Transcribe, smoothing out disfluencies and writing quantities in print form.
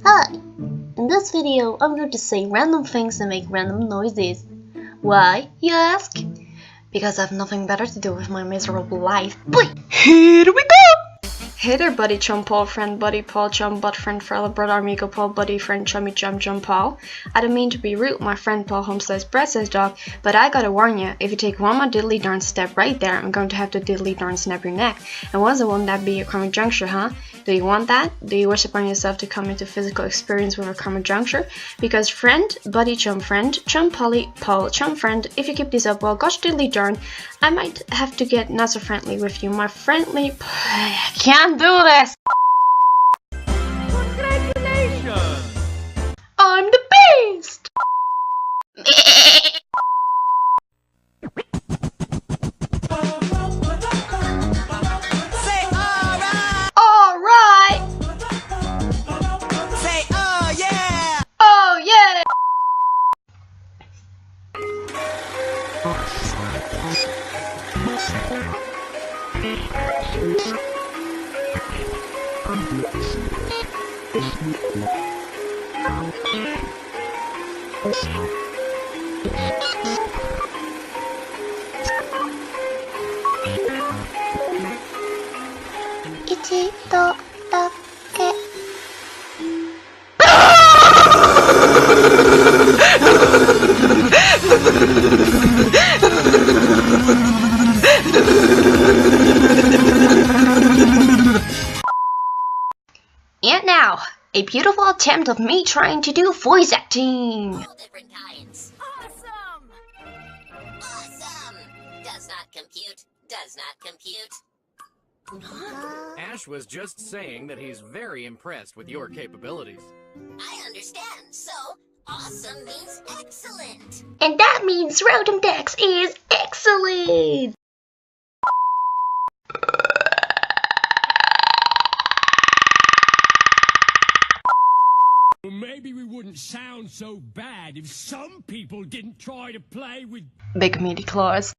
Hi! In this video, I'm going to say random things and make random noises. Why, you ask? Because I have nothing better to do with my miserable life. But here we go! Hey there, buddy, chum, Paul, friend, buddy, Paul, chum, butt, friend, fella, brother, amigo, Paul, buddy, friend, chummy, chum, Paul. I don't mean to be rude, my friend Paul, home says, breast says dog, but I gotta warn you, if you take one more diddly darn step right there, I'm going to have to diddly darn snap your neck. And won't that be your karmic juncture, huh? Do you want that? Do you wish upon yourself to come into physical experience with a karmic juncture? Because friend, buddy, chum, Polly, Paul, chum, friend, if you keep this up, well, gosh diddly darn, I might have to get not so friendly with you, my friendly. I can't do this! Congratulations! I'm the best! Say alright! Alright! Say oh yeah! Oh yeah! Ichi to dake. And now, a beautiful attempt of me trying to do voice acting. All different kinds. Awesome! Awesome! Does not compute. Does not compute. Ash was just saying that he's very impressed with your capabilities. I understand. So, awesome means excellent. And that means Rotom Dex is excellent! Well, maybe we wouldn't sound so bad if some people didn't try to play with Big meaty claws.